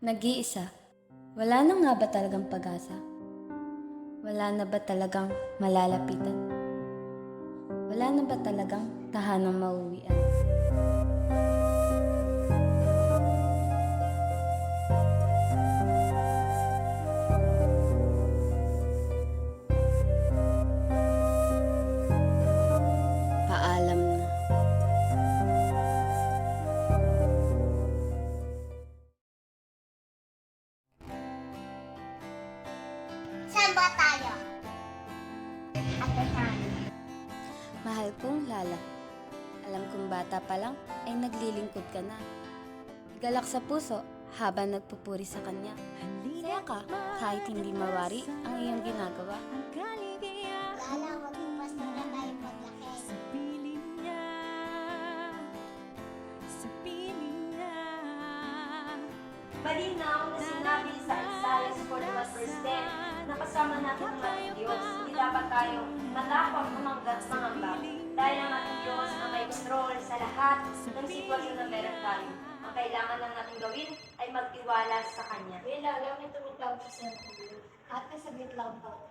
Nag-iisa. Wala na nga ba talagang pag-asa? Wala na ba talagang malalapitan? Wala na ba talagang tahanang mauwian? Paalam na. Saan ba tayo? Atahan. Mahal kong Lala, alam kong bata pa lang ay naglilingkod ka na. Galak sa puso habang nagpupuri sa kanya. Saya ka kahit hindi mawari ang iyong ginagawa. Lala, wag mo basta na tayo maglaki. Malinaw na sinabi sa Isaiah 41:10 na kasama natin ang ating Diyos. Hindi dapat tayong matapang umanggat mangamba dahil ang ating Diyos na may control sa lahat ng sitwasyon na meron tayo. Ang kailangan lang natin gawin ay magtiwala sa Kanya. Lala, may tumitawag sa cellphone. Ate, saglit lang po.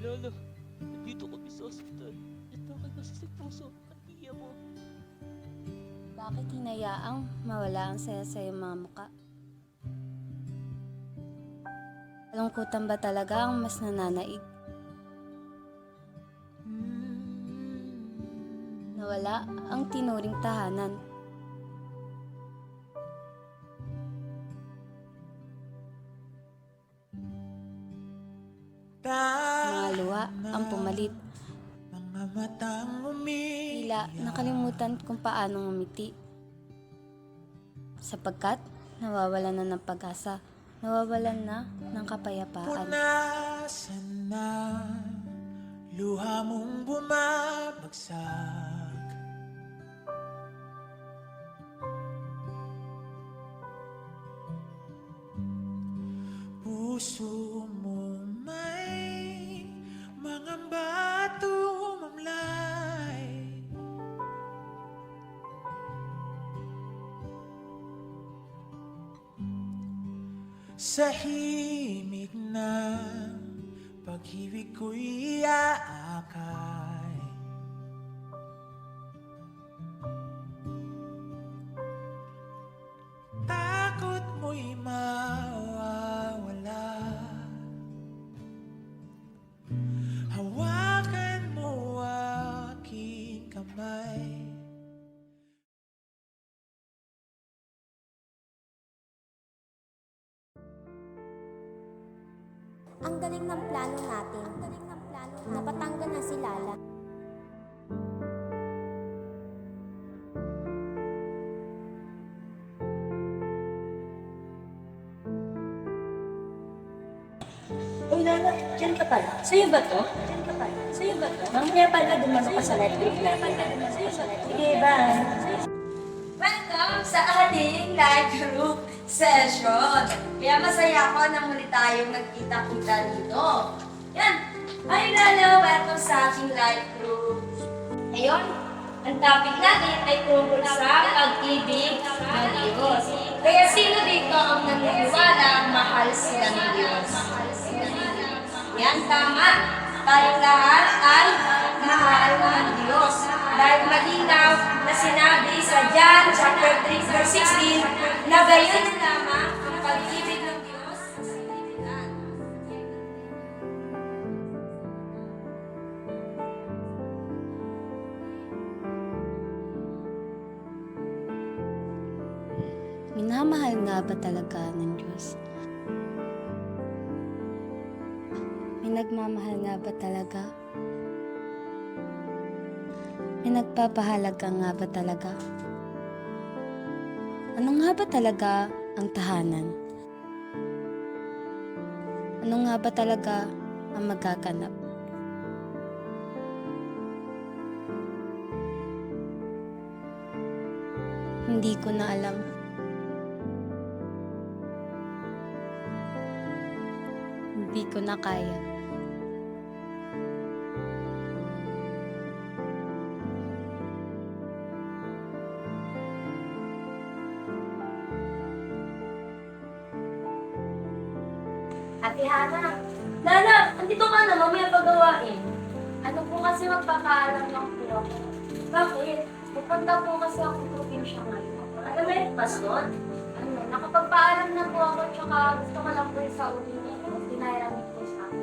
Lolo, nandito kami sa ospital. Natake kasi sa puso ang tiya mo. Bakit hinayaang mawala ang saya sa iyong mga muka? Kalungkutan ba talaga ang mas nananaig? Nawala ang tinuring tahanan. Mga luha ang pumalit. Mga matang Tila nakalimutan kung paano ngumiti. Sapagkat nawawalan na ng pag-asa, nawawalan na ng kapayapaan. punasan na luha mong bumabagsak. Puso mo may mga bato mamlay. Sa himig ng pag-ibig ko'y aakay. Takot mo'y mawawala. Hawakan mo aking kamay. Ang galing ng plano natin. Napatanggal na si Lala. Uy, Lala, dyan ka pala. Sa'yo ba to? Sa'yo ba to? Mamaya pala dumano ka sa live group natin. Sige, bye. Welcome sa ating live group session. Kaya masaya ako na muli tayong nagkita-kita dito. Yan. Hi, Lala. Welcome sa ating live group. Ngayon, ang topic natin ay tungkol sa pag-ibig ng Diyos. Kaya sino dito ang naniniwala ang mahal sila ng Diyos? Yan, tama. Tayong lahat ay mahal ng Diyos. Dahil malinaw na sinabi sa John chapter 3 verse 16 na gayon na lamang ang pag-ibig ng Diyos sa sanlibutan. Minamahal nga ba talaga ng Diyos? May nagmamahal nga ba talaga? May nagpapahalaga nga ba talaga? Ano nga ba talaga ang tahanan? Ano nga ba talaga ang magaganap? Hindi ko na alam. Hindi ko na kaya. Ate Hana. Lala, andito ka na, mamaya pagawain. Ano po kasi magpapaalam lang po ako. Bakit? Pupunta po kasi ako probinsya ngayon. Ano ba yung pasyon? Ano, nakapagpaalam na po ako, tsaka gusto ko lang po yung sa uli niya. Pinahiramit po sa akin.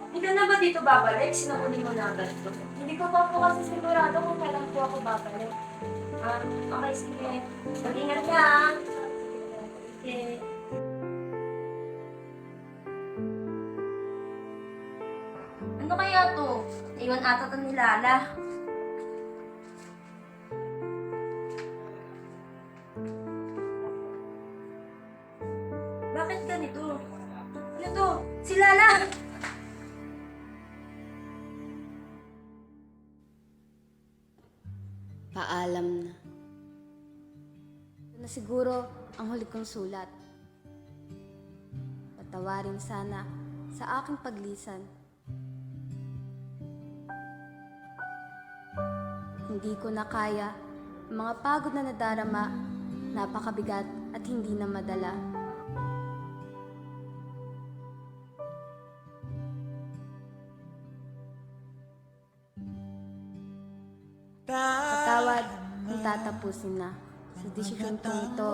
Hindi ka na ba dito babalik? Sinakuli mo na agad ito. Hindi ko pa po kasi sigurado kung kailan po ako babalik. Okay, sige. Mag-ingat ka, ha? Okay. Ano kaya to? Iwan ata to ni Lala. Bakit ganito? Ano to? Si Lala! Paalam na. Ito na siguro ang huli kong sulat. Patawarin sana sa aking paglisan. Hindi ko na kaya ang mga pagod na nadarama, napakabigat at hindi na madala. Patawad kung tatapusin na. Sa desisyon kong ito,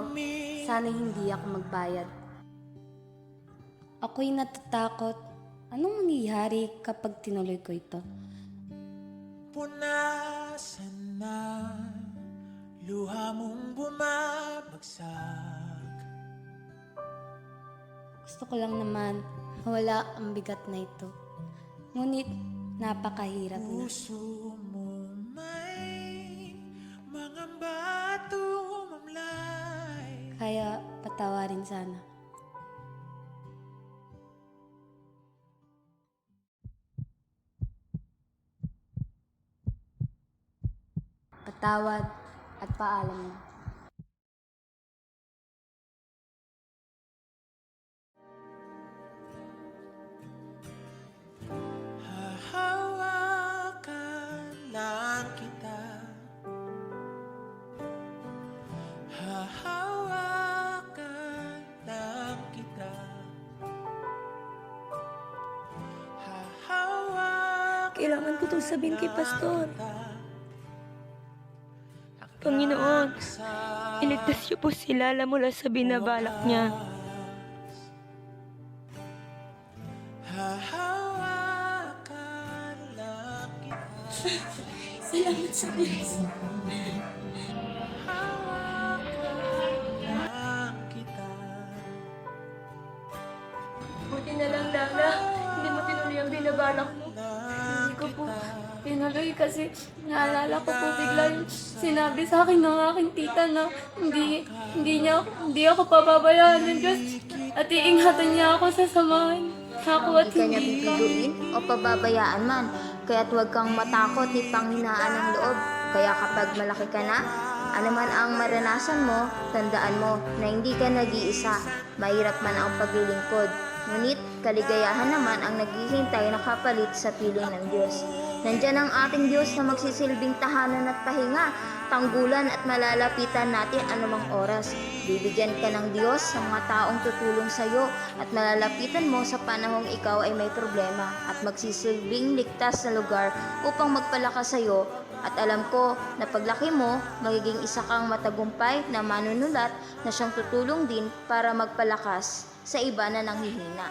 sana hindi ako magbayad. Ako'y natatakot. Anong mangyayari kapag tinuloy ko ito? Punasan na luha mong bumabagsak. Gusto ko lang naman mawala ang bigat na ito. Ngunit napakahirap na. Puso mo may mga bato mamlay. Kaya patawarin sana. Patawad at paalam na. Hahawakan lang kita. Hahawakan lang kita. Hahawakan Kailangan ko itong sabihin kay Pastor. kita. Panginoon, iligtas niyo po si Lala mula sa binabalak niya. Hahawakan lang kita. Salamat sa Diyos. Hawakan lang kita. Buti na lang, Lala. Hindi mo tinuloy ang binabalak mo. Hindi ko po tinuloy kasi naalala ko po bigla yung sinabi sa akin ng aking tita na hindi ako pababayaan ng Diyos at iingatan niya ako sa samahan ako at Hindi ka niya hindi ka. pipigulin o pababayaan man, kaya't huwag kang matakot ni panghinaan ng loob. Kaya kapag malaki ka na, anuman ang maranasan mo, tandaan mo na hindi ka nag-iisa. Mahirap man ang paglilingkod. Ngunit kaligayahan naman ang naghihintay na kapalit sa piling ng Diyos. Nandyan ang ating Diyos na magsisilbing tahanan at pahinga, tanggulan at malalapitan natin anumang oras. Bibigyan ka ng Diyos sa mga taong tutulong sa iyo at malalapitan mo sa panahong ikaw ay may problema at magsisilbing ligtas na lugar upang magpalakas sa iyo. At alam ko na paglaki mo, magiging isa kang matagumpay na manunulat na siyang tutulong din para magpalakas sa iba na nanghihina.